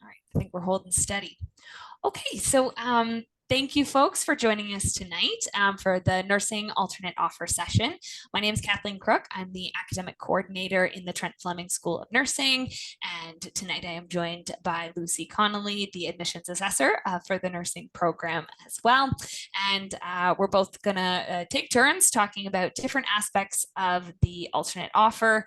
right, I think we're holding steady. Okay, so thank you folks for joining us tonight for the nursing alternate offer session. My name is Kathleen Crook. I'm the academic coordinator in the Trent Fleming School of Nursing. And tonight I am joined by Lucy Connolly, the admissions assessor for the nursing program as well. And we're both gonna take turns talking about different aspects of the alternate offer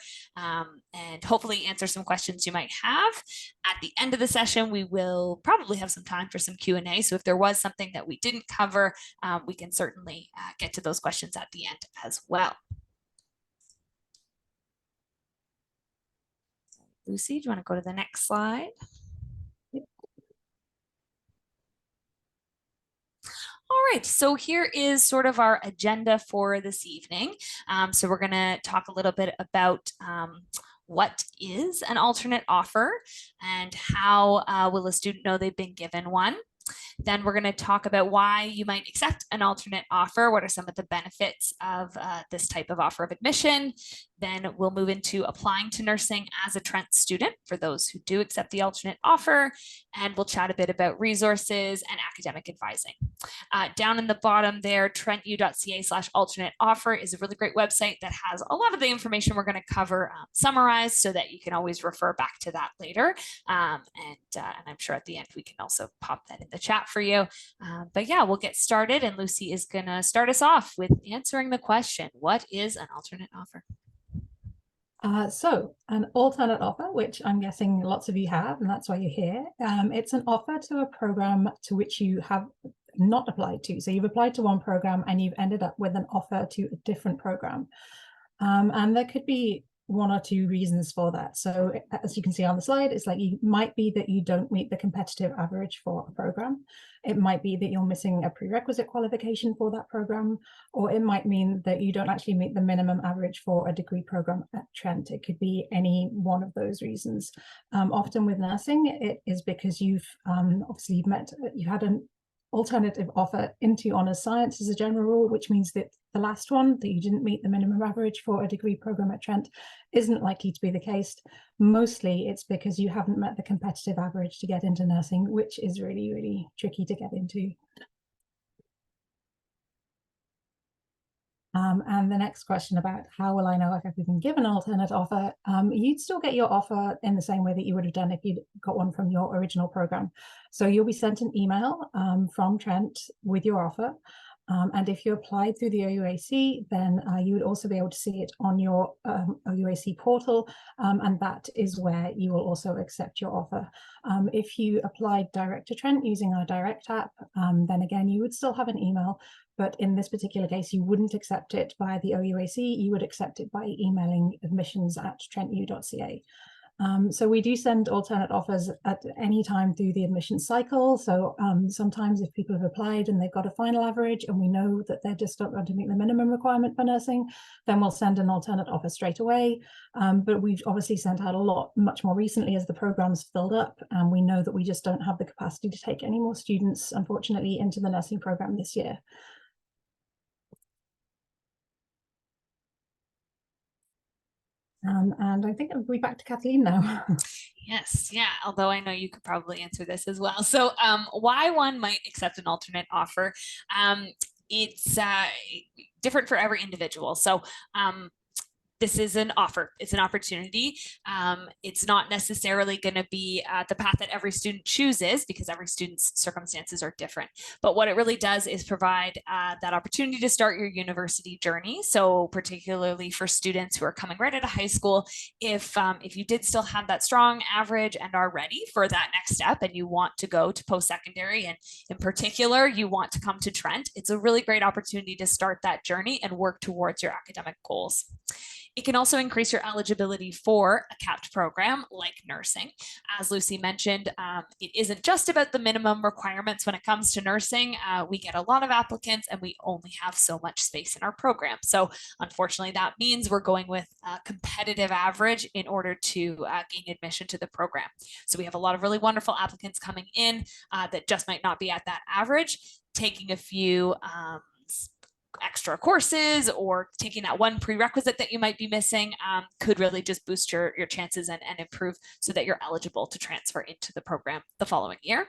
and hopefully answer some questions you might have. At the end of the session, we will probably have some time for some Q&A. So if there was something that we didn't cover, we can certainly get to those questions at the end as well. Lucy, do you want to go to the next slide? All right, so here is sort of our agenda for this evening. So we're going to talk a little bit about what is an alternate offer and how will a student know they've been given one. Then we're going to talk about why you might accept an alternate offer. What are some of the benefits of this type of offer of admission? Then we'll move into applying to nursing as a Trent student for those who do accept the alternate offer. And we'll chat a bit about resources and academic advising. Down in the bottom there, trentu.ca/alternate offer is a really great website that has a lot of the information we're going to cover summarized so that you can always refer back to that later. And I'm sure at the end we can also pop that in the chat for you. But yeah, we'll get started, and Lucy is going to start us off with answering the question, what is an alternate offer? So an alternate offer, which I'm guessing lots of you have, and that's why you're here. It's an offer to a program to which you have not applied to. So you've applied to one program and you've ended up with an offer to a different program. And there could be one or two reasons for that. So as you can see on the slide, it's like it might be that you don't meet the competitive average for a program. It might be that you're missing a prerequisite qualification for that program, or it might mean that you don't actually meet the minimum average for a degree program at Trent. It could be any one of those reasons. Often with nursing, it is because you've obviously you had an alternative offer into honours science as a general rule, which means that the last one, that you didn't meet the minimum average for a degree program at Trent, isn't likely to be the case. Mostly it's because you haven't met the competitive average to get into nursing, which is really, really tricky to get into. And the next question about how will I know if I've been given an alternate offer, you'd still get your offer in the same way that you would have done if you'd got one from your original program. So you'll be sent an email from Trent with your offer. And if you applied through the OUAC, then you would also be able to see it on your OUAC portal, and that is where you will also accept your offer. If you applied direct to Trent using our direct app, then again, you would still have an email, but in this particular case, you wouldn't accept it via the OUAC, you would accept it by emailing admissions@trentu.ca. So we do send alternate offers at any time through the admissions cycle. So sometimes if people have applied and they've got a final average and we know that they're just not going to meet the minimum requirement for nursing, then we'll send an alternate offer straight away. But we've obviously sent out a lot much more recently as the program's filled up, and we know that we just don't have the capacity to take any more students, unfortunately, into the nursing program this year. And I think I'll be back to Kathleen now. Yes, yeah, although I know you could probably answer this as well. So why one might accept an alternate offer, it's different for every individual. So this is an offer. It's an opportunity. It's not necessarily going to be the path that every student chooses because every student's circumstances are different. But what it really does is provide that opportunity to start your university journey. So particularly for students who are coming right out of high school, if you did still have that strong average and are ready for that next step and you want to go to post-secondary, and in particular, you want to come to Trent, it's a really great opportunity to start that journey and work towards your academic goals. It can also increase your eligibility for a capped program like nursing. As Lucy mentioned, it isn't just about the minimum requirements when it comes to nursing. We get a lot of applicants and we only have so much space in our program. So unfortunately, that means we're going with a competitive average in order to gain admission to the program. So we have a lot of really wonderful applicants coming in that just might not be at that average, taking a few extra courses or taking that one prerequisite that you might be missing could really just boost your chances and improve so that you're eligible to transfer into the program the following year.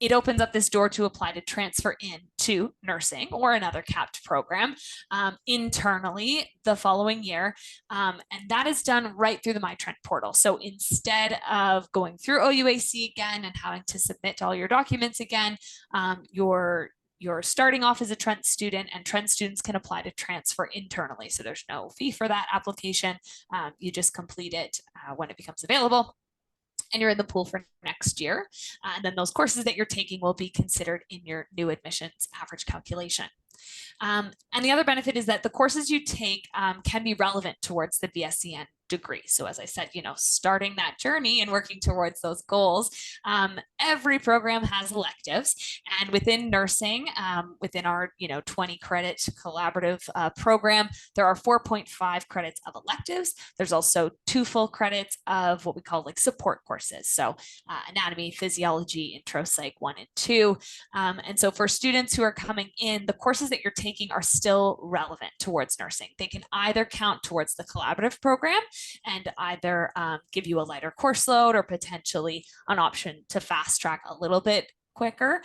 It opens up this door to apply to transfer into nursing or another capped program internally the following year. And that is done right through the MyTrent portal. So instead of going through OUAC again and having to submit all your documents again, you're starting off as a Trent student, and Trent students can apply to transfer internally. So there's no fee for that application. You just complete it when it becomes available, and you're in the pool for next year. And then those courses that you're taking will be considered in your new admissions average calculation. And the other benefit is that the courses you take can be relevant towards the BSCN degree. So as I said, starting that journey and working towards those goals, every program has electives, and within nursing, within our 20 credit collaborative program, there are 4.5 credits of electives. There's also 2 full credits of what we call like support courses. So anatomy, physiology, intro psych 1 and 2. And so for students who are coming in, the courses that you're taking are still relevant towards nursing. They can either count towards the collaborative program and either give you a lighter course load or potentially an option to fast track a little bit quicker,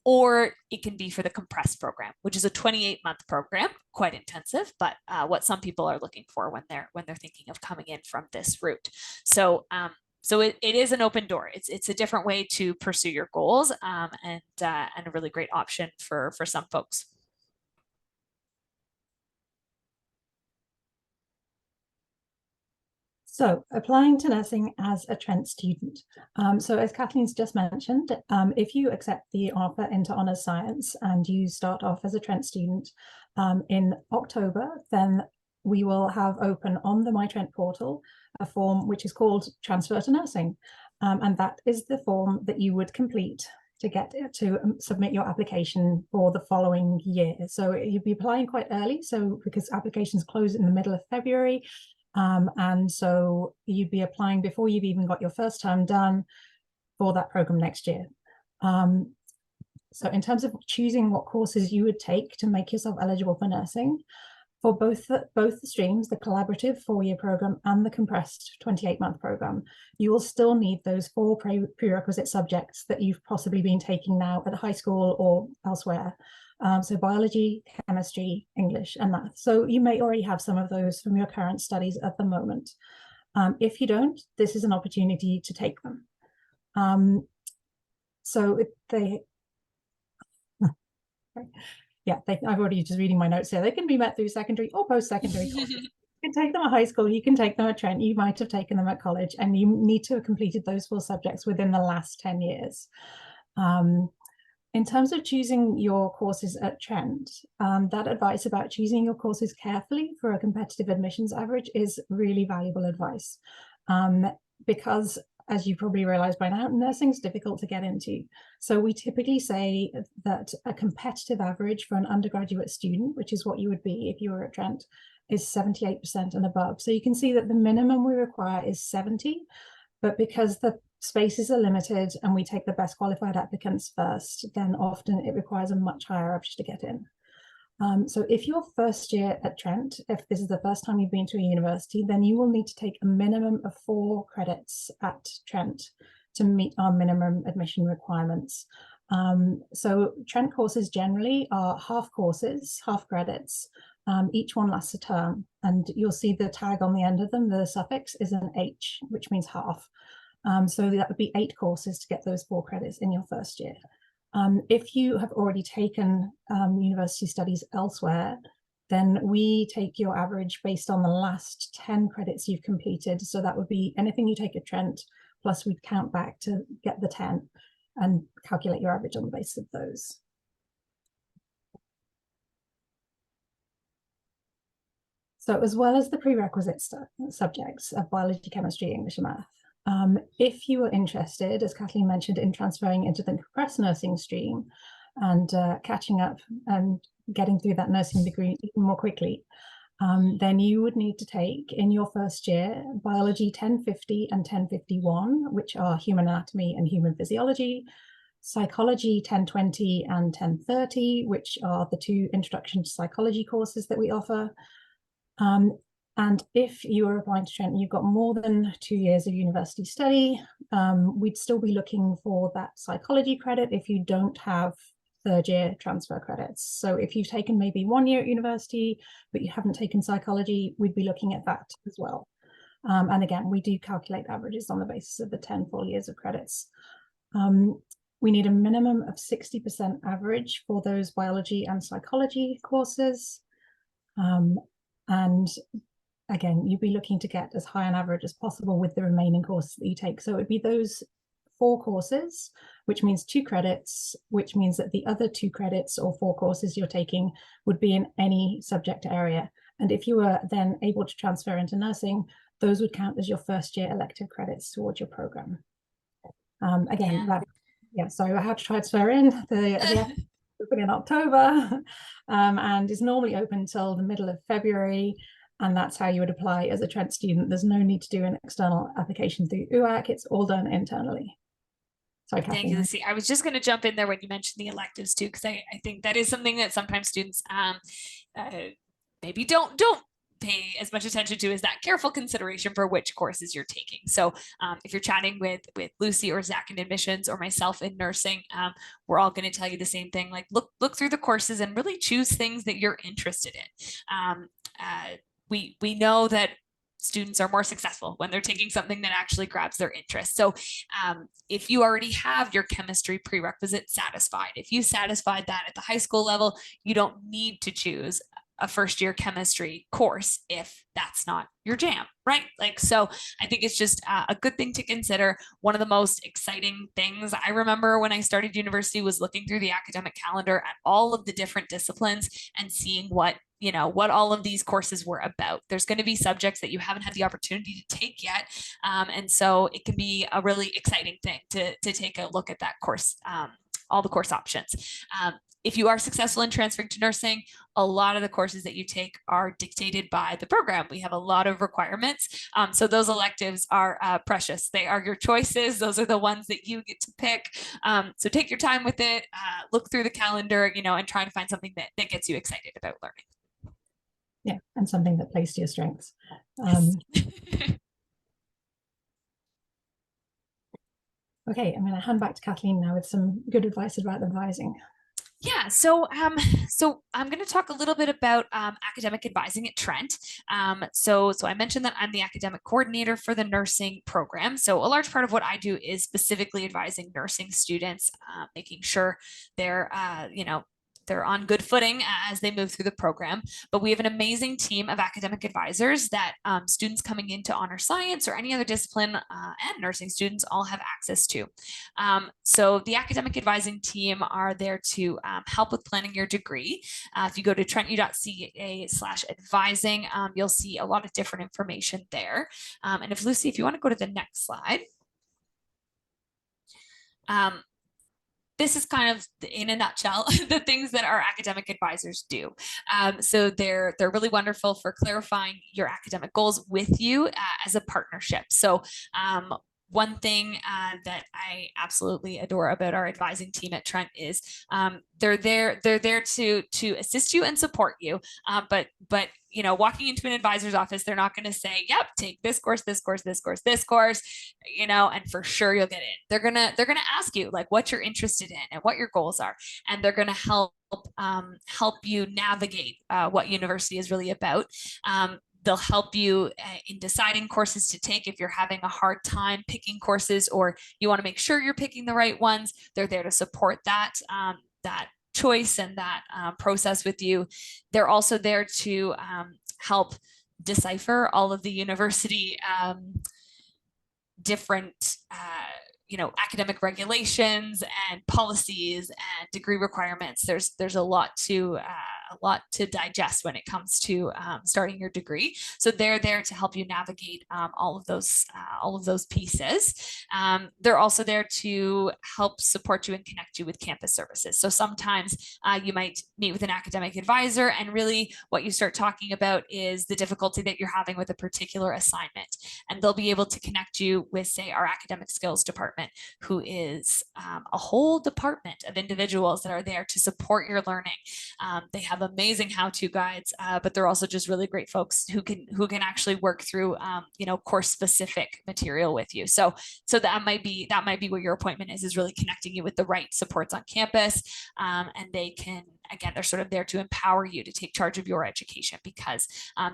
or it can be for the compressed program, which is a 28-month program, quite intensive, but what some people are looking for when they're thinking of coming in from this route. So it is an open door. It's a different way to pursue your goals, and a really great option for some folks. So applying to nursing as a Trent student. So as Kathleen's just mentioned, if you accept the offer into Honours Science and you start off as a Trent student in October, then we will have open on the MyTrent portal a form which is called Transfer to Nursing. And that is the form that you would complete to get to submit your application for the following year. So you'd be applying quite early, so because applications close in the middle of February, and so you'd be applying before you've even got your first term done for that program next year. So in terms of choosing what courses you would take to make yourself eligible for nursing, for both the streams, the collaborative 4-year program and the compressed 28-month program, you will still need those 4 prerequisite subjects that you've possibly been taking now at high school or elsewhere. So biology, chemistry, English, and math. So you may already have some of those from your current studies at the moment. If you don't, this is an opportunity to take them. I've already just reading my notes here. They can be met through secondary or post-secondary courses. You can take them at high school, you can take them at Trent, you might have taken them at college, and you need to have completed those 4 subjects within the last 10 years. In terms of choosing your courses at Trent, that advice about choosing your courses carefully for a competitive admissions average is really valuable advice, because as you probably realize by now, nursing is difficult to get into. So we typically say that a competitive average for an undergraduate student, which is what you would be if you were at Trent, is 78% and above. So you can see that the minimum we require is 70, but because the spaces are limited and we take the best qualified applicants first, then often it requires a much higher average to get in. So if you're first year at Trent, if this is the first time you've been to a university, then you will need to take a minimum of 4 credits at Trent to meet our minimum admission requirements. So Trent courses generally are half courses, half credits. Each one lasts a term, and you'll see the tag on the end of them, the suffix is an H, which means half. So that would be 8 courses to get those 4 credits in your first year. If you have already taken university studies elsewhere, then we take your average based on the last 10 credits you've completed. So that would be anything you take at Trent, plus we'd count back to get the 10 and calculate your average on the basis of those. So as well as the prerequisite subjects of biology, chemistry, English, and math, if you are interested, as Kathleen mentioned, in transferring into the compressed nursing stream and catching up and getting through that nursing degree even more quickly, then you would need to take in your first year biology 1050 and 1051, which are human anatomy and human physiology, psychology 1020 and 1030, which are the two introduction to psychology courses that we offer. And if you are applying to Trent, you've got more than 2 years of university study, we'd still be looking for that psychology credit if you don't have third year transfer credits. So if you've taken maybe 1 year at university, but you haven't taken psychology, we'd be looking at that as well. And again, we do calculate averages on the basis of the 10 full years of credits. We need a minimum of 60% average for those biology and psychology courses. And again, you'd be looking to get as high an average as possible with the remaining courses that you take. So it'd be those 4 courses, which means 2 credits, which means that the other 2 credits or 4 courses you're taking would be in any subject area. And if you were then able to transfer into nursing, those would count as your first year elective credits towards your program. Again, so I had to transfer in. The open in October and is normally open until the middle of February. And that's how you would apply as a Trent student. There's no need to do an external application through UAC. It's all done internally. Sorry, Kathleen. Thank you, Lucy. I was just going to jump in there when you mentioned the electives too, because I think that is something that sometimes students maybe don't pay as much attention to, is that careful consideration for which courses you're taking. So if you're chatting with Lucy or Zach in admissions or myself in nursing, we're all going to tell you the same thing. Like look through the courses and really choose things that you're interested in. We know that students are more successful when they're taking something that actually grabs their interest. So if you already have your chemistry prerequisite satisfied, if you satisfied that at the high school level, you don't need to choose a first year chemistry course if that's not your jam, right? Like, so I think it's just a good thing to consider. One of the most exciting things I remember when I started university was looking through the academic calendar at all of the different disciplines and seeing what all of these courses were about. There's going to be subjects that you haven't had the opportunity to take yet. And so it can be a really exciting thing to take a look at that course, all the course options. If you are successful in transferring to nursing, a lot of the courses that you take are dictated by the program. We have a lot of requirements. So those electives are precious. They are your choices. Those are the ones that you get to pick. So take your time with it, look through the calendar, and try to find something that gets you excited about learning. Yeah, and something that plays to your strengths. Yes. Okay, I'm going to hand back to Kathleen now with some good advice about advising. Yeah, so I'm going to talk a little bit about academic advising at Trent. So I mentioned that I'm the academic coordinator for the nursing program. So a large part of what I do is specifically advising nursing students, making sure they're they're on good footing as they move through the program. But we have an amazing team of academic advisors that students coming into honor science or any other discipline and nursing students all have access to. So the academic advising team are there to help with planning your degree. If you go to trentu.ca/advising, you'll see a lot of different information there. And if Lucy, if you want to go to the next slide. This is kind of, in a nutshell, the things that our academic advisors do. So they're really wonderful for clarifying your academic goals with you as a partnership. So one thing that I absolutely adore about our advising team at Trent is they're there to assist you and support you. But walking into an advisor's office, they're not going to say, "Yep, take this course, this course, this course, this course," and for sure you'll get in. They're gonna ask you like what you're interested in and what your goals are, and they're gonna help you navigate what university is really about. They'll help you in deciding courses to take if you're having a hard time picking courses or you want to make sure you're picking the right ones. They're there to support that choice and that process with you. They're also there to help decipher all of the university different academic regulations and policies and degree requirements. There's a lot to to digest when it comes to starting your degree. So they're there to help you navigate all of those pieces. They're also there to help support you and connect you with campus services. So sometimes you might meet with an academic advisor, and really what you start talking about is the difficulty that you're having with a particular assignment. And they'll be able to connect you with, say, our academic skills department, who is a whole department of individuals that are there to support your learning. They have amazing how-to guides, but they're also just really great folks who can actually work through course specific material with you. So that might be what your appointment is really connecting you with the right supports on campus, and they can, again, they're sort of there to empower you to take charge of your education, because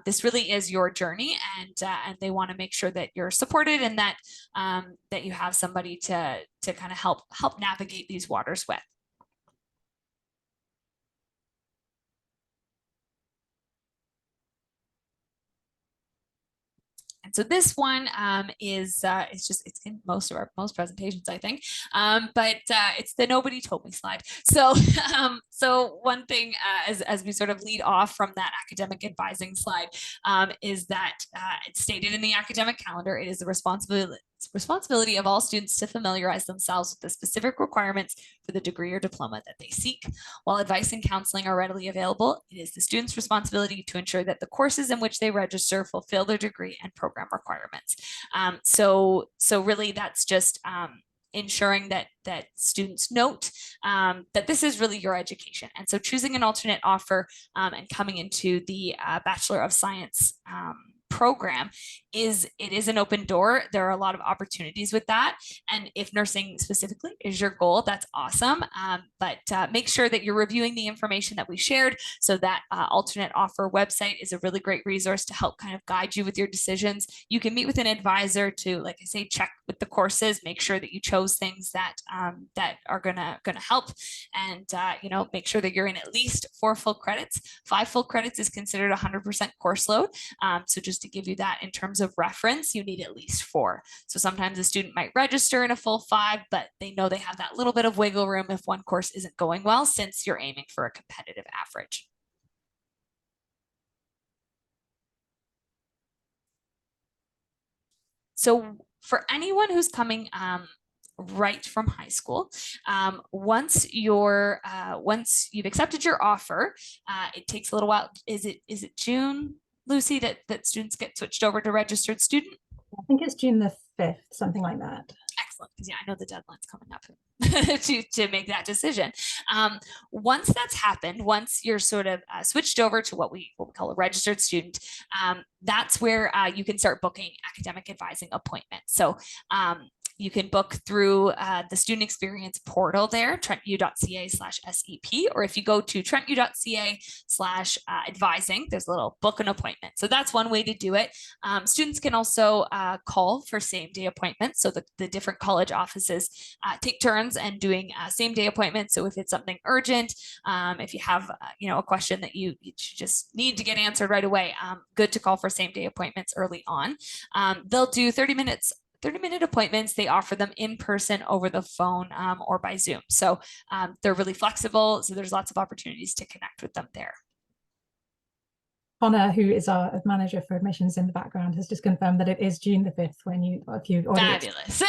this really is your journey, and they want to make sure that you're supported, and that that you have somebody to kind of help navigate these waters with. And so this one is it's in most presentations, I think, but it's the nobody told me slide. So so one thing as we sort of lead off from that academic advising slide is that it's stated in the academic calendar, it is the responsibility of all students to familiarize themselves with the specific requirements for the degree or diploma that they seek. While advice and counseling are readily available, it is the student's responsibility to ensure that the courses in which they register fulfill their degree and program requirements. So really that's just ensuring that students note that this is really your education. And so choosing an alternate offer and coming into the Bachelor of Science program is an open door. There are a lot of opportunities with that, and if nursing specifically is your goal, that's awesome. But make sure that you're reviewing the information that we shared. So that alternate offer website is a really great resource to help kind of guide you with your decisions. You can meet with an advisor to, like I say, check with the courses, make sure that you chose things that that are gonna help, and make sure that you're in at least 4 full credits. 5 full credits is considered 100% course load. So just to give you that in terms of reference, you need at least 4. So sometimes a student might register in a full 5, but they know they have that little bit of wiggle room if one course isn't going well, since you're aiming for a competitive average. So for anyone who's coming right from high school, once you've accepted your offer, it takes a little while. Is it June, Lucy, that students get switched over to registered student? I think it's June the 5th, something like that. Excellent, because I know the deadline's coming up to make that decision. Once that's happened, once you're sort of switched over to what we call a registered student, that's where you can start booking academic advising appointments. So you can book through the student experience portal there, trentu.ca/SEP, or if you go to trentu.ca/advising, there's a little book an appointment. So that's one way to do it. Students can also call for same day appointments. So the different college offices take turns and doing same day appointments. So if it's something urgent, if you have a question that you just need to get answered right away, good to call for same day appointments early on. They'll do 30-minute appointments. They offer them in person, over the phone, or by Zoom. So they're really flexible. So there's lots of opportunities to connect with them there. Connor, who is our manager for admissions in the background, has just confirmed that it is June the 5th if you order Fabulous.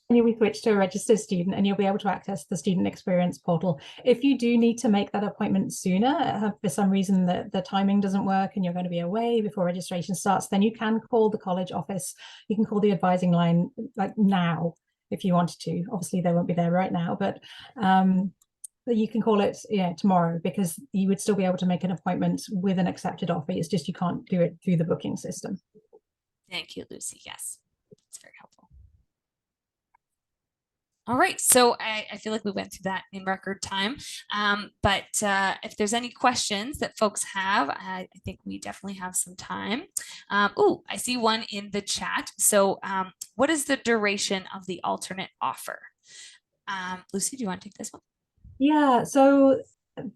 You'll be switched to a registered student, and you'll be able to access the student experience portal. If you do need to make that appointment sooner, for some reason the timing doesn't work and you're going to be away before registration starts, then you can call the college office. You can call the advising line like now if you wanted to. Obviously they won't be there right now, but you can call it tomorrow, because you would still be able to make an appointment with an accepted offer. It's just you can't do it through the booking system. Thank you, Lucy. Yes, it's very helpful. All right, so I feel like we went through that in record time, but if there's any questions that folks have, I think we definitely have some time. Oh, I see one in the chat. So what is the duration of the alternate offer? Lucy, do you want to take this one? Yeah, so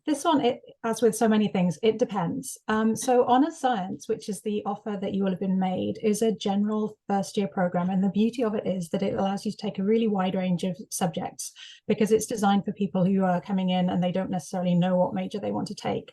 This one, as with so many things, it depends. So Honours Science, which is the offer that you will have been made, is a general first year program. And the beauty of it is that it allows you to take a really wide range of subjects because it's designed for people who are coming in and they don't necessarily know what major they want to take.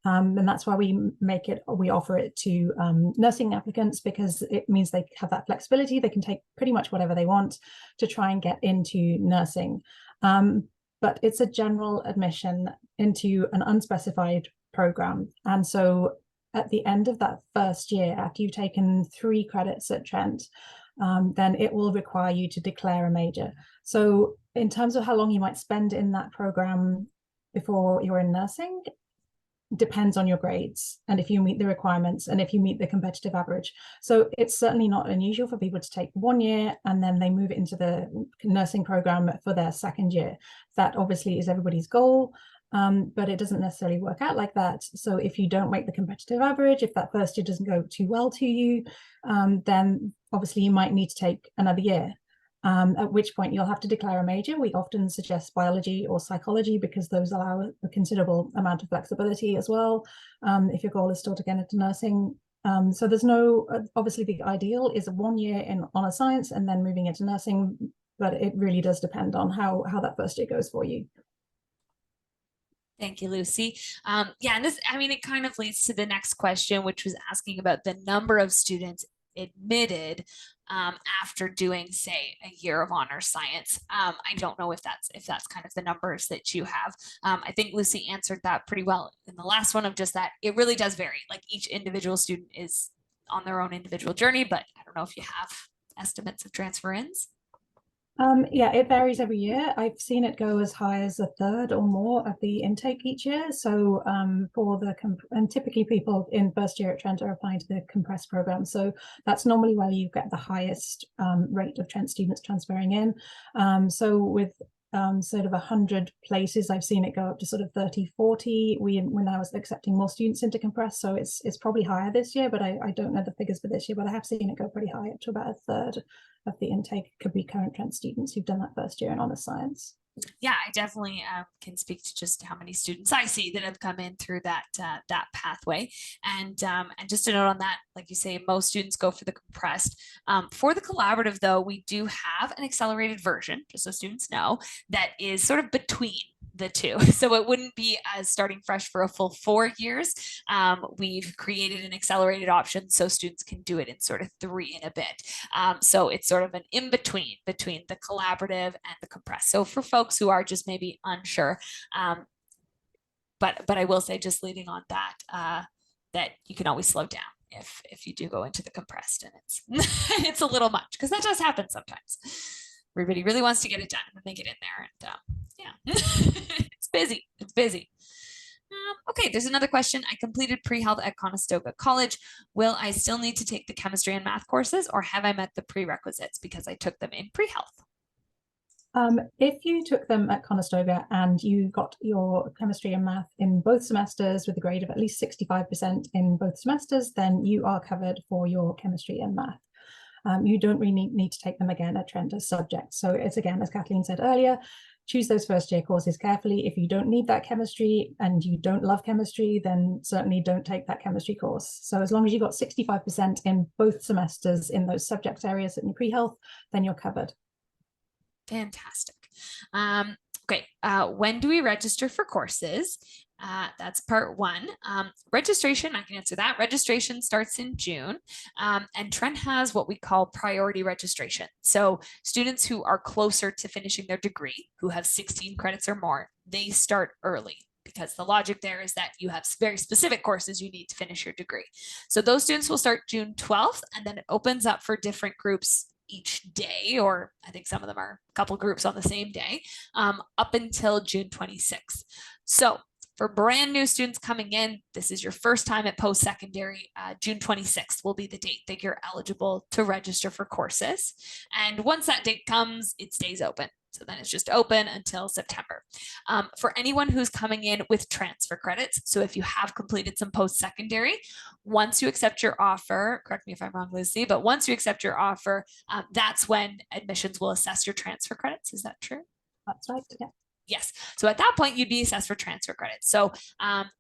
And that's why we offer it to nursing applicants, because it means they have that flexibility. They can take pretty much whatever they want to try and get into nursing. But it's a general admission into an unspecified program. And so at the end of that first year, after you've taken 3 credits at Trent, then it will require you to declare a major. So in terms of how long you might spend in that program before you're in nursing, depends on your grades and if you meet the requirements and if you meet the competitive average. So it's certainly not unusual for people to take 1 year and then they move it into the nursing program for their second year. That obviously is everybody's goal, but it doesn't necessarily work out like that. So if you don't make the competitive average, if that first year doesn't go too well to you, then obviously you might need to take another year. At which point you'll have to declare a major. We often suggest biology or psychology because those allow a considerable amount of flexibility as well, if your goal is still to get into nursing. So there's no, obviously the ideal is 1 year in Honours Science and then moving into nursing, but it really does depend on how that first year goes for you. Thank you, Lucy. Yeah, and this, I mean, it kind of leads to the next question, which was asking about the number of students admitted after doing, say, a year of Honours Science. I don't know if that's kind of the numbers that you have. I think Lucy answered that pretty well in the last one, of just that it really does vary. Like each individual student is on their own individual journey, but I don't know if you have estimates of transfer-ins. Yeah, it varies every year. I've seen it go as high as 1/3 or more of the intake each year. So and typically people in first year at Trent are applying to the compressed program. So that's normally where you get the highest rate of Trent students transferring in. So with sort of 100 places, I've seen it go up to sort of 30, 40. When I was accepting more students into compressed, so it's probably higher this year, but I don't know the figures for this year, but I have seen it go pretty high, up to about 1/3 of the intake could be current Trent students who've done that first year in Honours Science. Yeah, I definitely can speak to just how many students I see that have come in through that pathway. And just a note on that, like you say, most students go for the compressed. For the collaborative, though, we do have an accelerated version, just so students know, that is sort of between the two. So it wouldn't be as starting fresh for a full 4 years. We've created an accelerated option so students can do it in sort of 3 and a bit. So it's sort of an in-between between the collaborative and the compressed. So for folks who are just maybe unsure, but I will say, just leading on that, that you can always slow down if you do go into the compressed and it's it's a little much, because that does happen sometimes. Everybody really wants to get it done and they get in there and yeah, it's busy. It's busy. Okay, there's another question. I completed pre-health at Conestoga College. Will I still need to take the chemistry and math courses, or have I met the prerequisites because I took them in pre-health? If you took them at Conestoga and you got your chemistry and math in both semesters with a grade of at least 65% in both semesters, then you are covered for your chemistry and math. You don't really need to take them again at Trent as subjects. So it's, again, as Kathleen said earlier, choose those first year courses carefully. If you don't need that chemistry and you don't love chemistry, then certainly don't take that chemistry course. So as long as you got 65% in both semesters in those subject areas in pre-health, then you're covered. Fantastic. Okay, when do we register for courses? That's part 1. Registration, I can answer that. Registration starts in June, and Trent has what we call priority registration. So students who are closer to finishing their degree, who have 16 credits or more, they start early, because the logic there is that you have very specific courses you need to finish your degree. So those students will start June 12th, and then it opens up for different groups each day, or I think some of them are a couple groups on the same day, up until June 26th. So for brand new students coming in, this is your first time at post-secondary, June 26th will be the date that you're eligible to register for courses. And once that date comes, it stays open. So then it's just open until September. For anyone who's coming in with transfer credits, so if you have completed some post-secondary, once you accept your offer, correct me if I'm wrong, Lucy, but once you accept your offer, that's when admissions will assess your transfer credits. Is that true? That's right, yeah. Yes. So at that point, you'd be assessed for transfer credits. So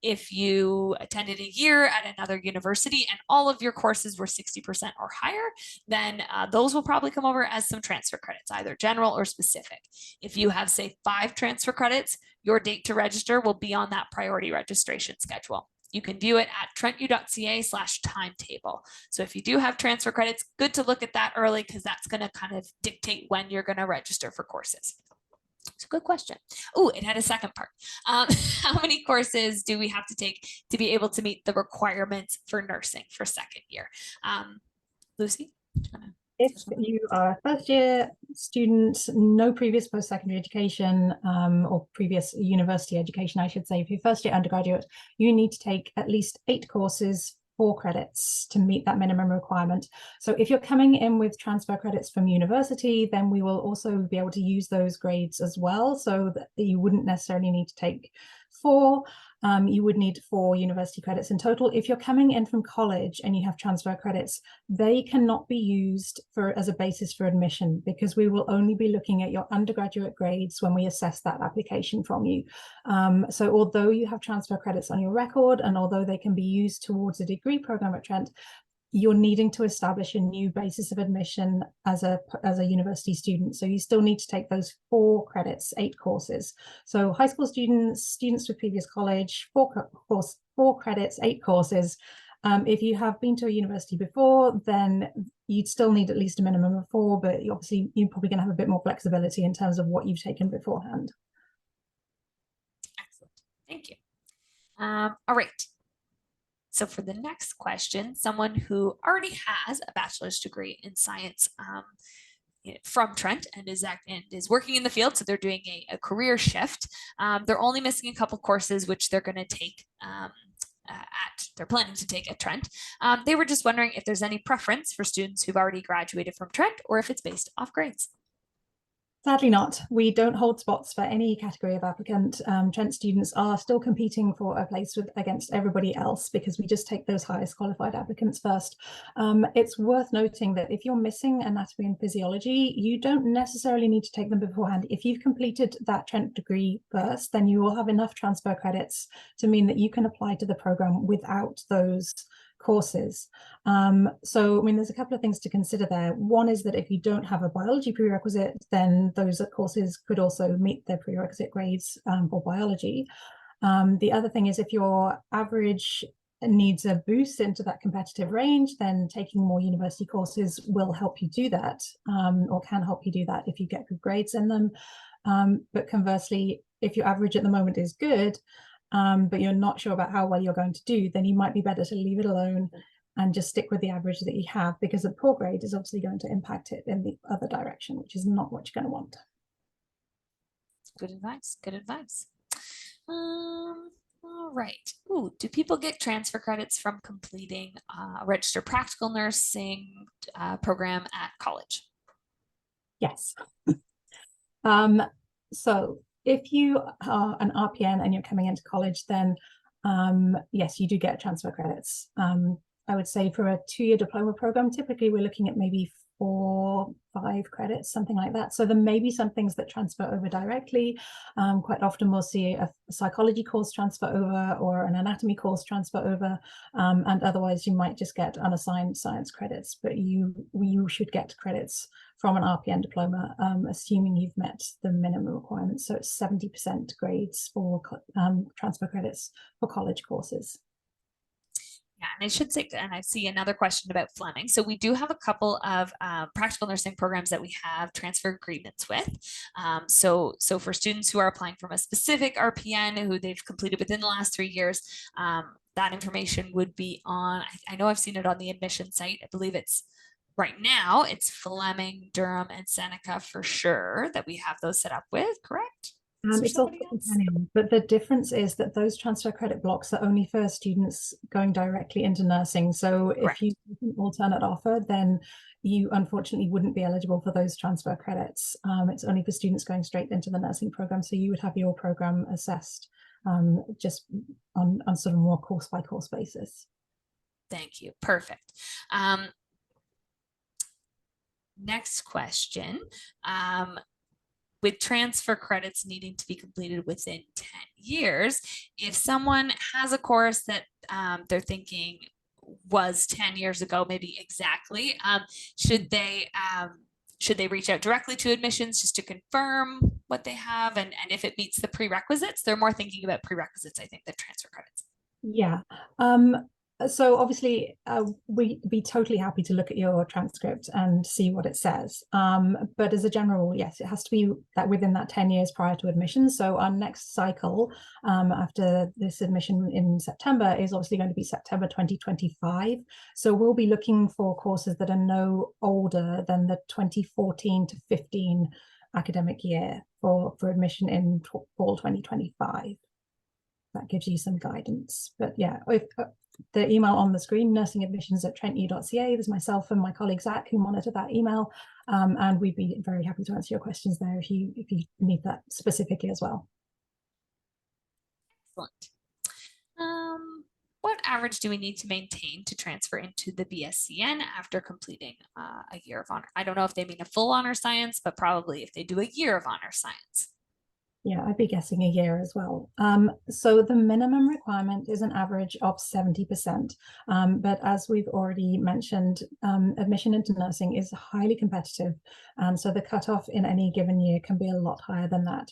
if you attended a year at another university and all of your courses were 60% or higher, then those will probably come over as some transfer credits, either general or specific. If you have, say, 5 transfer credits, your date to register will be on that priority registration schedule. You can view it at trentu.ca/timetable. So if you do have transfer credits, good to look at that early because that's going to kind of dictate when you're going to register for courses. It's a good question. Oh, it had a second part. How many courses do we have to take to be able to meet the requirements for nursing for second year? Lucy? If you are a first year student, no previous post-secondary education or previous university education, I should say, if you're first year undergraduate, you need to take at least 8 courses, 4 credits to meet that minimum requirement. So if you're coming in with transfer credits from university, then we will also be able to use those grades as well, so that you wouldn't necessarily need to take 4. You would need 4 university credits in total. If you're coming in from college and you have transfer credits, they cannot be used as a basis for admission, because we will only be looking at your undergraduate grades when we assess that application from you. So although you have transfer credits on your record, and although they can be used towards a degree program at Trent, you're needing to establish a new basis of admission as a university student. So you still need to take those 4 credits, 8 courses. So high school students with previous college, 4 credits, 8 courses. If you have been to a university before, then you'd still need at least a minimum of 4, but obviously you're probably going to have a bit more flexibility in terms of what you've taken beforehand. Excellent. Thank you. All right. So for the next question, someone who already has a bachelor's degree in science from Trent and is working in the field, so they're doing a career shift. They're only missing a couple courses, which they're going to take they're planning to take at Trent. They were just wondering if there's any preference for students who've already graduated from Trent, or if it's based off grades. Sadly not. We don't hold spots for any category of applicant. Trent students are still competing for a place against everybody else, because we just take those highest qualified applicants first. It's worth noting that if you're missing anatomy and physiology, you don't necessarily need to take them beforehand. If you've completed that Trent degree first, then you will have enough transfer credits to mean that you can apply to the program without those courses. So, I mean, there's a couple of things to consider there. One is that if you don't have a biology prerequisite, then those courses could also meet their prerequisite grades for biology. The other thing is, if your average needs a boost into that competitive range, then taking more university courses will help you do that, or can help you do that if you get good grades in them. But conversely, if your average at the moment is good, but you're not sure about how well you're going to do, then you might be better to leave it alone and just stick with the average that you have, because a poor grade is obviously going to impact it in the other direction, which is not what you're going to want. Good advice. Good advice. All right. Ooh, do people get transfer credits from completing a registered practical nursing program at college? Yes. So if you are an RPN and you're coming into college, then yes, you do get transfer credits. I would say for a 2-year diploma program, typically we're looking at maybe 4, 5 credits, something like that. So there may be some things that transfer over directly. Quite often we'll see a psychology course transfer over, or an anatomy course transfer over, and otherwise you might just get unassigned science credits, but you should get credits from an RPN diploma, assuming you've met the minimum requirements. So it's 70% grades for transfer credits for college courses. Yeah, and I should say, and I see another question about Fleming. So we do have a couple of practical nursing programs that we have transfer agreements with. So for students who are applying from a specific RPN who they've completed within the last 3 years, that information would be on, I know I've seen it on the admission site. I believe it's right now, it's Fleming, Durham, and Seneca for sure that we have those set up with, correct? It's also companion, but the difference is that those transfer credit blocks are only for students going directly into nursing. So Correct. if you have an alternate offer, then you unfortunately wouldn't be eligible for those transfer credits. It's only for students going straight into the nursing program. So you would have your program assessed just on sort of more course by course basis. Thank you. Perfect. Next question. with transfer credits needing to be completed within 10 years, if someone has a course that they're thinking was 10 years ago, maybe exactly, should they reach out directly to admissions just to confirm what they have and if it meets the prerequisites? They're more thinking about prerequisites, I think, than transfer credits. Yeah. So obviously, we'd be totally happy to look at your transcript and see what it says. But as a general rule, yes, it has to be that within that 10 years prior to admission. So our next cycle after this admission in September is obviously going to be September 2025. So we'll be looking for courses that are no older than the 2014 to 15 academic year for admission in fall 2025. That gives you some guidance. But yeah, if the email on the screen, nursingadmissions@trentu.ca, there's myself and my colleague Zach who monitor that email, and we'd be very happy to answer your questions there if you need that specifically as well. Excellent. What average do we need to maintain to transfer into the BSCN after completing a year of honor? I don't know if they mean a full honor science, but probably if they do a year of honor science. Yeah, I'd be guessing a year as well. So the minimum requirement is an average of 70%. But as we've already mentioned, admission into nursing is highly competitive. And so the cutoff in any given year can be a lot higher than that.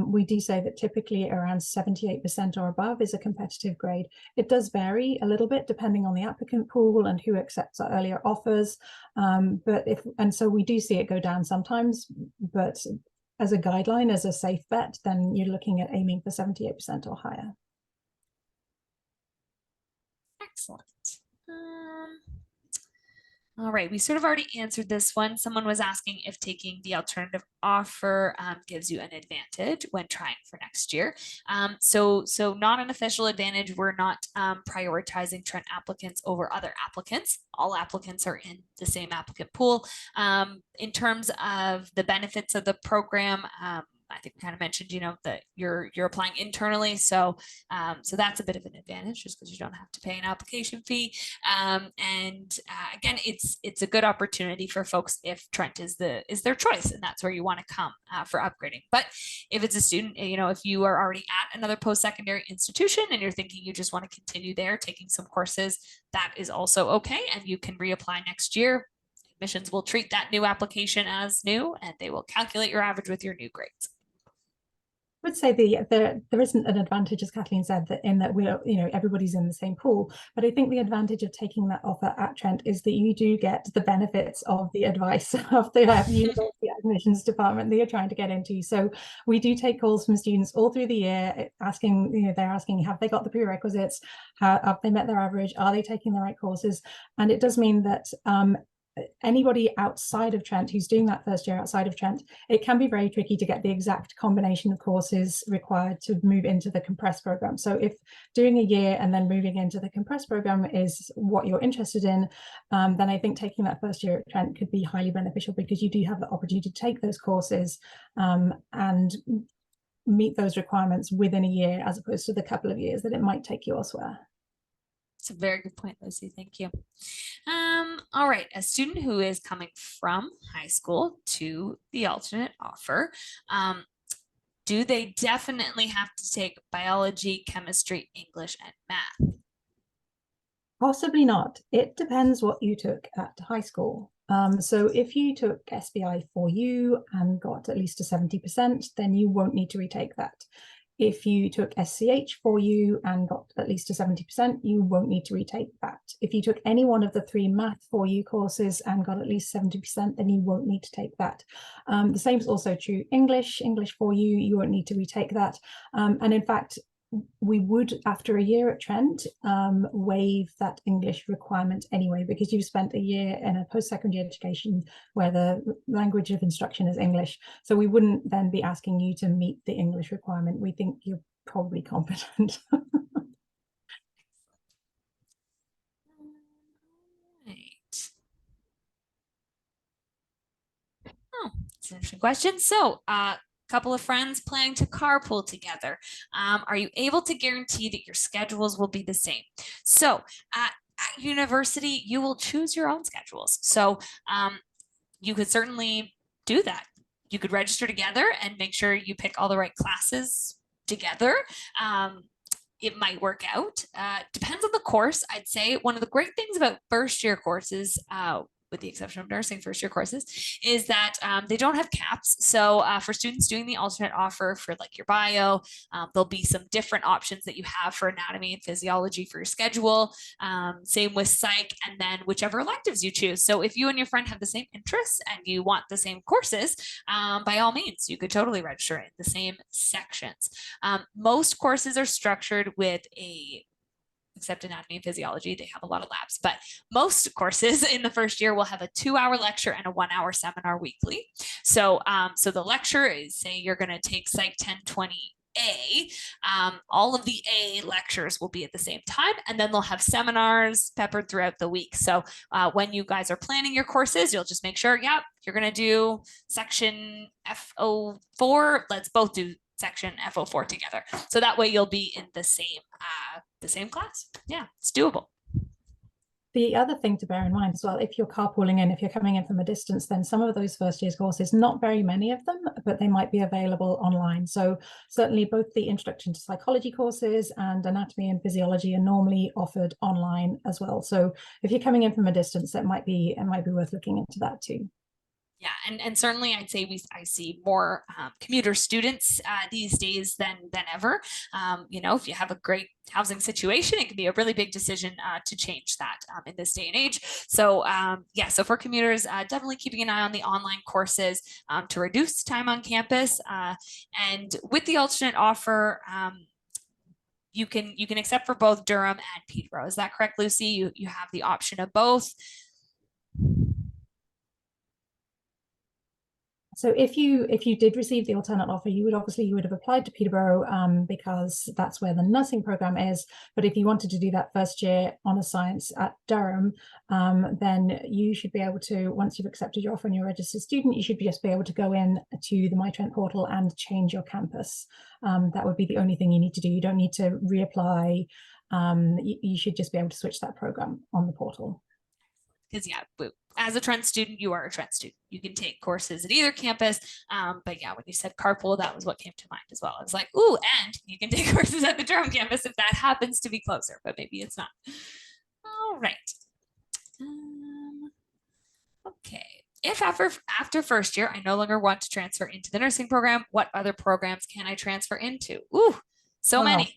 We do say that typically around 78% or above is a competitive grade. It does vary a little bit depending on the applicant pool and who accepts our earlier offers. And so we do see it go down sometimes, but as a guideline, as a safe bet, then you're looking at aiming for 78% or higher. Excellent. All right, we sort of already answered this one. Someone was asking if taking the alternative offer gives you an advantage when trying for next year. So not an official advantage. We're not prioritizing Trent applicants over other applicants. All applicants are in the same applicant pool. In terms of the benefits of the program, I think we kind of mentioned, that you're applying internally, so that's a bit of an advantage, just because you don't have to pay an application fee. Again, it's a good opportunity for folks if Trent is their choice, and that's where you want to come for upgrading. But if it's a student, if you are already at another post-secondary institution and you're thinking you just want to continue there, taking some courses, that is also okay, and you can reapply next year. Admissions will treat that new application as new, and they will calculate your average with your new grades. I would say there isn't an advantage, as Kathleen said, that we're, everybody's in the same pool. But I think the advantage of taking that offer at Trent is that you do get the benefits of the advice of the university admissions department that you're trying to get into. So we do take calls from students all through the year asking, they're asking, have they got the prerequisites? Have they met their average? Are they taking the right courses? And it does mean that anybody outside of Trent who's doing that first year outside of Trent, it can be very tricky to get the exact combination of courses required to move into the compressed program. So if doing a year and then moving into the compressed program is what you're interested in, then I think taking that first year at Trent could be highly beneficial, because you do have the opportunity to take those courses and meet those requirements within a year, as opposed to the couple of years that it might take you elsewhere. It's a very good point, Lucy. Thank you. All right, a student who is coming from high school to the alternate offer, do they definitely have to take biology, chemistry, English, and math? Possibly not. It depends what you took at high school. So if you took SBI 4U and got at least a 70%, then you won't need to retake that. If you took SCH 4U and got at least a 70%, you won't need to retake that. If you took any one of the 3 math 4U courses and got at least 70%, then you won't need to take that. The same is also true English 4U, you won't need to retake that. And in fact, we would, after a year at Trent, waive that English requirement anyway, because you've spent a year in a post-secondary education where the language of instruction is English. So we wouldn't then be asking you to meet the English requirement. We think you're probably competent. Right. Oh, it's an interesting question. So, couple of friends planning to carpool together. Are you able to guarantee that your schedules will be the same? So at university, you will choose your own schedules. So you could certainly do that. you could register together and make sure you pick all the right classes together. It might work out. Depends on the course. I'd say one of the great things about first year courses, with the exception of nursing first year courses, is that they don't have caps. So for students doing the alternate offer for like your bio, there'll be some different options that you have for anatomy and physiology for your schedule. Same with psych, and then whichever electives you choose. So if you and your friend have the same interests and you want the same courses, by all means, you could totally register in the same sections. Most courses are structured with except anatomy and physiology, they have a lot of labs, but most courses in the first year will have a 2-hour lecture and a 1-hour seminar weekly. So the lecture is, say you're going to take Psych 1020A, all of the A lectures will be at the same time, and then they'll have seminars peppered throughout the week. So when you guys are planning your courses, you'll just make sure, you're going to do section FO4. Let's both do section FO4 together. So that way you'll be in the same class. Yeah, it's doable. The other thing to bear in mind as well, if you're carpooling in, if you're coming in from a distance, then some of those first year's courses, not very many of them, but they might be available online. So certainly both the introduction to psychology courses and anatomy and physiology are normally offered online as well. So if you're coming in from a distance, it might be worth looking into that too. Yeah, and certainly I'd say I see more commuter students these days than ever. If you have a great housing situation, it can be a really big decision to change that in this day and age. So so for commuters, definitely keeping an eye on the online courses to reduce time on campus. And with the alternate offer, you can accept for both Durham and Peterborough. Is that correct, Lucy? You have the option of both. So if you did receive the alternate offer, you would have applied to Peterborough because that's where the nursing program is. But if you wanted to do that first year honours science at Durham, then you should be able to, once you've accepted your offer and you're a registered student, you should just be able to go in to the My Trent portal and change your campus. That would be the only thing you need to do. You don't need to reapply. You should just be able to switch that program on the portal. Because as a Trent student, you are a Trent student. You can take courses at either campus. But when you said carpool, that was what came to mind as well. I was like, ooh, and you can take courses at the Durham campus if that happens to be closer, but maybe it's not. All right. Okay. If after first year, I no longer want to transfer into the nursing program, what other programs can I transfer into? Ooh, so many.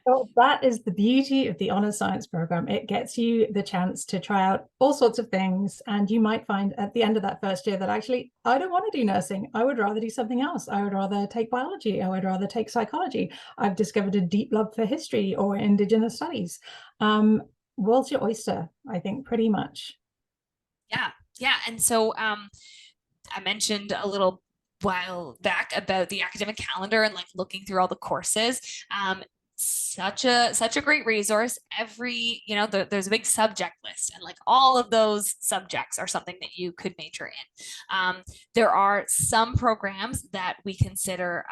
So that is the beauty of the honours science program. It gets you the chance to try out all sorts of things, and you might find at the end of that first year that actually I don't want to do nursing. I would rather do something else. I would rather take biology. I would rather take psychology. I've discovered a deep love for history or Indigenous studies. World's your oyster, I think, pretty much. Yeah. And so I mentioned a little while back about the academic calendar and like looking through all the courses. Such a great resource. There's a big subject list, and like all of those subjects are something that you could major in. There are some programs that we consider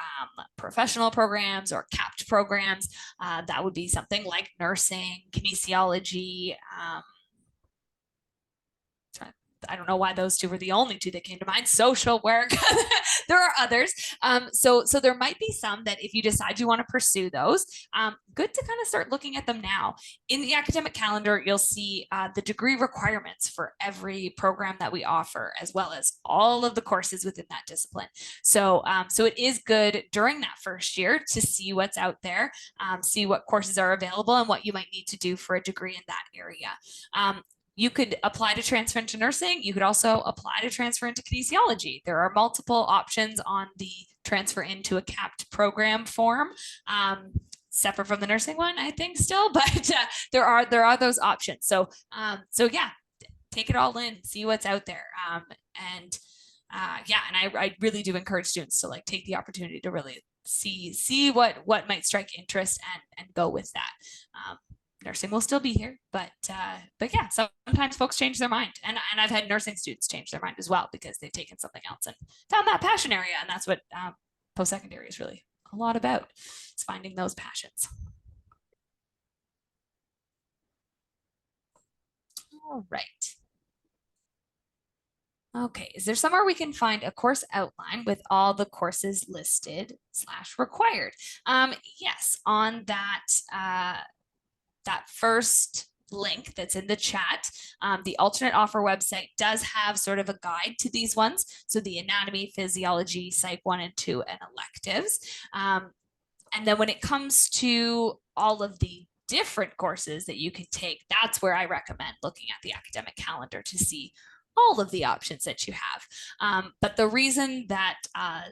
professional programs or capped programs. That would be something like nursing, kinesiology. I don't know why those two were the only two that came to mind. Social work. There are others. So there might be some that if you decide you want to pursue those, good to kind of start looking at them now. In the academic calendar, you'll see the degree requirements for every program that we offer, as well as all of the courses within that discipline. So it is good during that first year to see what's out there, see what courses are available and what you might need to do for a degree in that area. You could apply to transfer into nursing. You could also apply to transfer into kinesiology. There are multiple options on the transfer into a capped program form, separate from the nursing one, I think still, but there are those options. So take it all in, see what's out there. And I really do encourage students to like take the opportunity to really see what might strike interest and go with that. Nursing will still be here, but yeah, sometimes folks change their mind, and I've had nursing students change their mind as well because they've taken something else and found that passion area, and that's what post-secondary is really a lot about. It's finding those passions. All right. Okay, is there somewhere we can find a course outline with all the courses listed / required? Yes, on that first link that's in the chat, the alternate offer website does have sort of a guide to these ones. So the anatomy, physiology, psych 1 and 2, and electives. And then when it comes to all of the different courses that you can take, that's where I recommend looking at the academic calendar to see all of the options that you have. But the reason that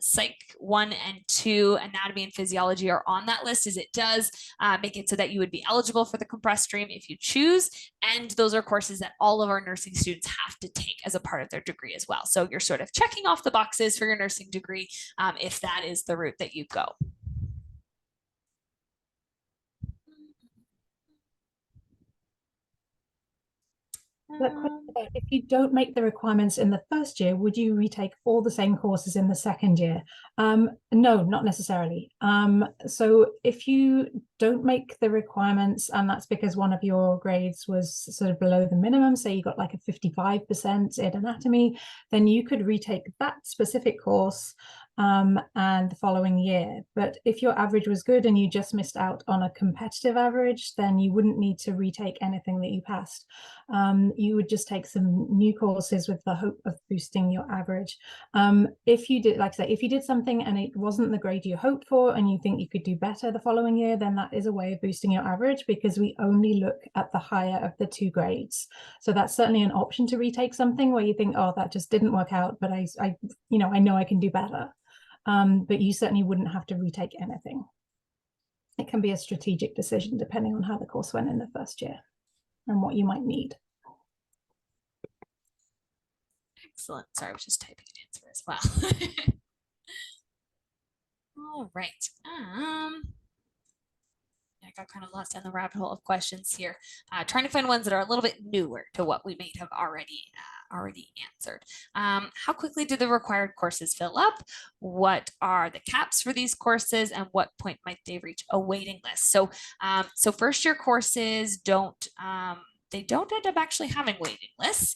Psych 1 and 2, Anatomy and Physiology are on that list is it does make it so that you would be eligible for the compressed stream if you choose. And those are courses that all of our nursing students have to take as a part of their degree as well. So you're sort of checking off the boxes for your nursing degree if that is the route that you go. That question, if you don't make the requirements in the first year, would you retake all the same courses in the second year? No, not necessarily. So if you don't make the requirements, and that's because one of your grades was sort of below the minimum, say you got like a 55% in anatomy, then you could retake that specific course and the following year. But if your average was good and you just missed out on a competitive average, then you wouldn't need to retake anything that you passed. You would just take some new courses with the hope of boosting your average. If you did, like I say, if you did something and it wasn't the grade you hoped for and you think you could do better the following year, then that is a way of boosting your average, because we only look at the higher of the two grades. So that's certainly an option to retake something where you think, oh, that just didn't work out, but I know I can do better. But you certainly wouldn't have to retake anything. It can be a strategic decision depending on how the course went in the first year and what you might need. Excellent. Sorry, I was just typing an answer as well. All right. I got kind of lost down the rabbit hole of questions here, trying to find ones that are a little bit newer to what we may have already answered. How quickly do the required courses fill up? What are the caps for these courses, and what point might they reach a waiting list? So, so first year courses they don't end up actually having waiting lists.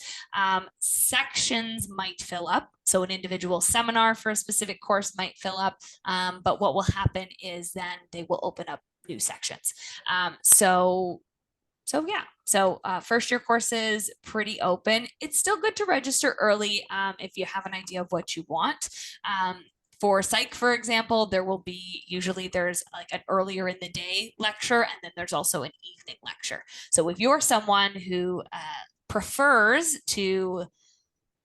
Sections might fill up. So an individual seminar for a specific course might fill up, but what will happen is then they will open up new sections. So first year courses, pretty open. It's still good to register early if you have an idea of what you want. For psych, for example, there's like an earlier in the day lecture, and then there's also an evening lecture. So if you're someone who prefers to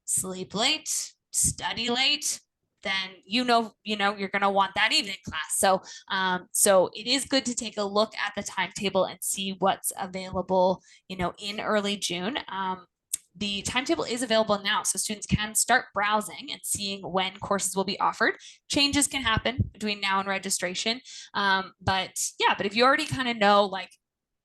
sleep late, study late, then you're going to want that evening class. So it is good to take a look at the timetable and see what's available, in early June. The timetable is available now, so students can start browsing and seeing when courses will be offered. Changes can happen between now and registration. But if you already kind of know, like,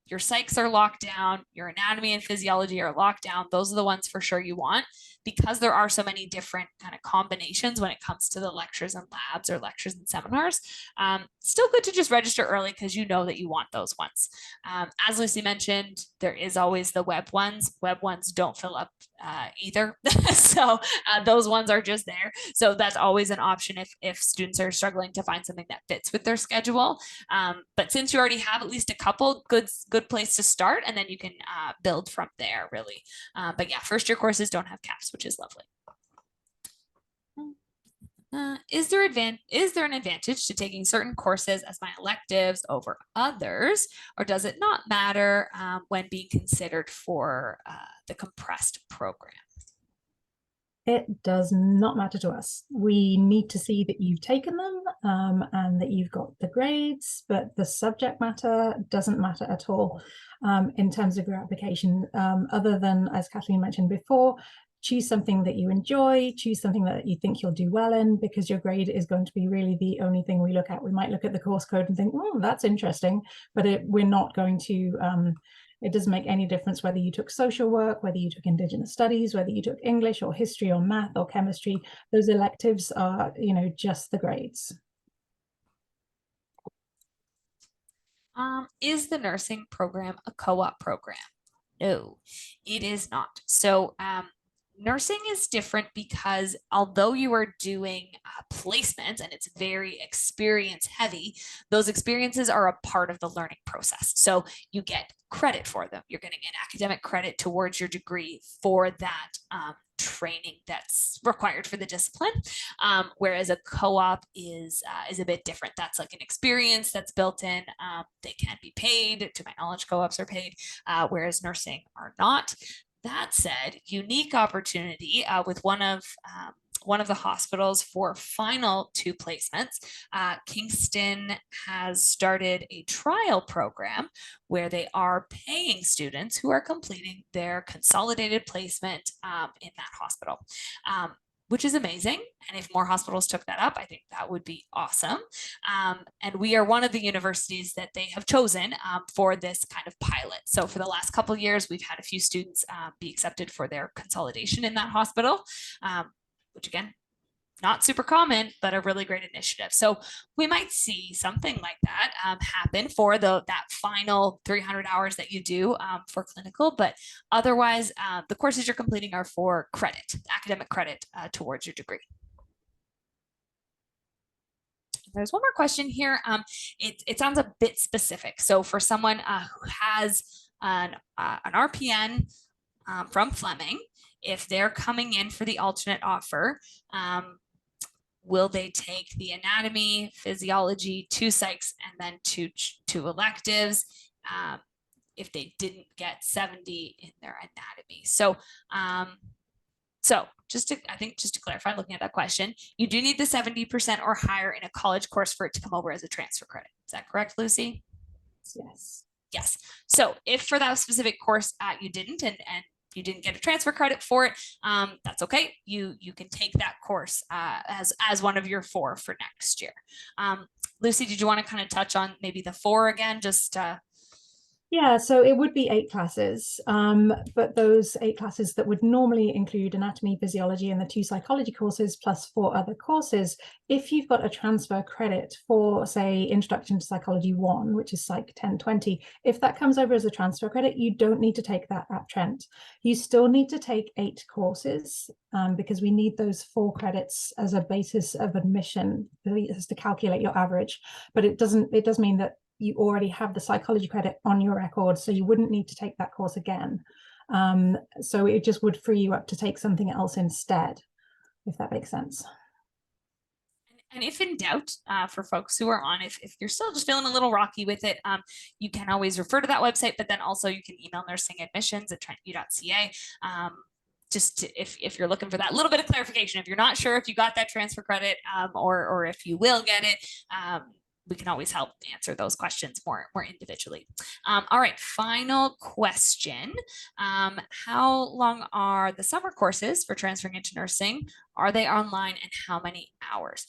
your psychs are locked down, your anatomy and physiology are locked down, those are the ones for sure you want, because there are so many different kind of combinations when it comes to the lectures and labs or lectures and seminars. Still good to just register early because you know that you want those ones. As Lucy mentioned, there is always the web ones. Web ones don't fill up either. So those ones are just there. So that's always an option if students are struggling to find something that fits with their schedule. But since you already have at least a couple, good place to start, and then you can build from there, really. But yeah, first year courses don't have caps, which is lovely. Is there an advantage to taking certain courses as my electives over others, or does it not matter when being considered for the compressed program? It does not matter to us. We need to see that you've taken them and that you've got the grades, but the subject matter doesn't matter at all in terms of your application, other than, as Kathleen mentioned before, choose something that you enjoy, choose something that you think you'll do well in, because your grade is going to be really the only thing we look at. We might look at the course code and think, oh, that's interesting, but we're not going to, it doesn't make any difference whether you took social work, whether you took Indigenous studies, whether you took English or history or math or chemistry. Those electives are, just the grades. Is the nursing program a co-op program? No, it is not. So nursing is different because although you are doing placements and it's very experience heavy, those experiences are a part of the learning process. So you get credit for them. You're getting an academic credit towards your degree for that training that's required for the discipline. Whereas a co-op is a bit different. That's like an experience that's built in. They can be paid. To my knowledge, co-ops are paid, whereas nursing are not. That said, unique opportunity with one of the hospitals for final 2 placements. Kingston has started a trial program where they are paying students who are completing their consolidated placement in that hospital. Which is amazing. And if more hospitals took that up, I think that would be awesome. And we are one of the universities that they have chosen for this kind of pilot. So for the last couple of years, we've had a few students be accepted for their consolidation in that hospital, which again, not super common, but a really great initiative. So we might see something like that happen for that final 300 hours that you do for clinical, but otherwise the courses you're completing are for credit, academic credit towards your degree. There's one more question here. It sounds a bit specific. So for someone who has an RPN from Fleming, if they're coming in for the alternate offer, will they take the anatomy, physiology, 2 psychs, and then two electives if they didn't get 70 in their anatomy? So, just to clarify, looking at that question, you do need the 70% or higher in a college course for it to come over as a transfer credit. Is that correct, Lucy? Yes. Yes. So if for that specific course you didn't, and you didn't get a transfer credit for it, that's okay. You can take that course as one of your 4 for next year. Lucy, did you want to kind of touch on maybe the 4 again? Just Yeah, so it would be 8 classes, but those 8 classes that would normally include anatomy, physiology, and the 2 psychology courses plus 4 other courses. If you've got a transfer credit for, say, Introduction to Psychology 1, which is Psych 1020, if that comes over as a transfer credit, you don't need to take that at Trent. You still need to take 8 courses because we need those 4 credits as a basis of admission to calculate your average. But it does mean that you already have the psychology credit on your record, so you wouldn't need to take that course again. So it just would free you up to take something else instead, if that makes sense. And if in doubt, for folks who are on, if you're still just feeling a little rocky with it, you can always refer to that website, but then also you can email nursingadmissions@trentu.ca. If you're looking for that little bit of clarification, if you're not sure if you got that transfer credit or if you will get it, we can always help answer those questions more individually. All right, final question. How long are the summer courses for transferring into nursing? Are they online, and how many hours?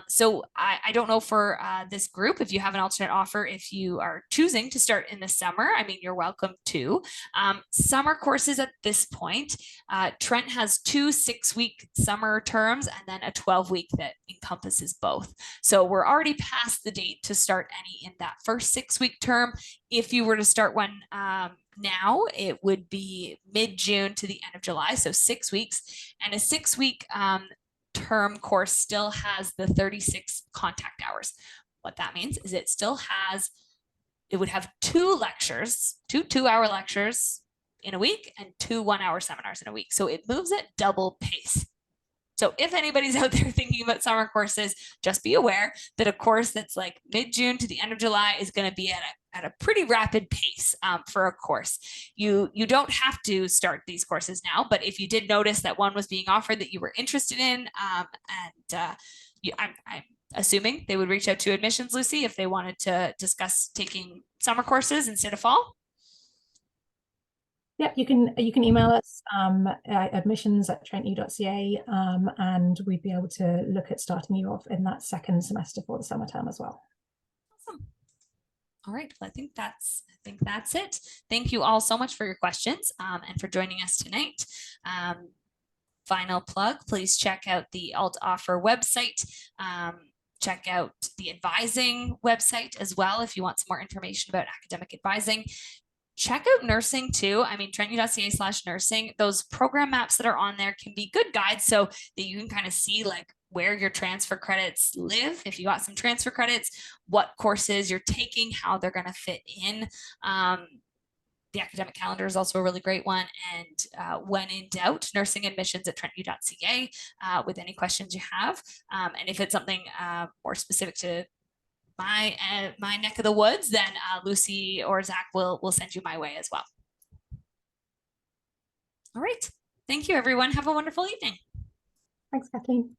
So I don't know for this group, if you have an alternate offer, if you are choosing to start in the summer, I mean, you're welcome to. Summer courses at this point, Trent has 2 6-week summer terms and then a 12-week that encompasses both. So we're already past the date to start any in that first 6-week term. If you were to start one now, it would be mid-June to the end of July, so 6 weeks. And a 6-week term course still has the 36 contact hours. What that means is it would have 2 lectures, 2 2-hour lectures in a week and 2 1-hour seminars in a week. So it moves at double pace. So if anybody's out there thinking about summer courses, just be aware that a course that's like mid-June to the end of July is going to be at a pretty rapid pace for a course. You don't have to start these courses now, but if you did notice that one was being offered that you were interested in, I'm assuming they would reach out to admissions, Lucy, if they wanted to discuss taking summer courses instead of fall. Yep, you can email us at admissions@trentu.ca, and we'd be able to look at starting you off in that 2nd semester for the summer term as well. Awesome. All right, well, I think that's it. Thank you all so much for your questions and for joining us tonight. Final plug, please check out the Alt Offer website. Check out the advising website as well if you want some more information about academic advising. check out nursing too. I mean, trentu.ca/nursing, those program maps that are on there can be good guides so that you can kind of see like where your transfer credits live. If you got some transfer credits, what courses you're taking, how they're going to fit in. The academic calendar is also a really great one. And when in doubt, nursing admissions at trentu.ca with any questions you have. And if it's something more specific to my neck of the woods, then Lucy or Zach will send you my way as well. All right. Thank you, everyone. Have a wonderful evening. Thanks, Kathleen.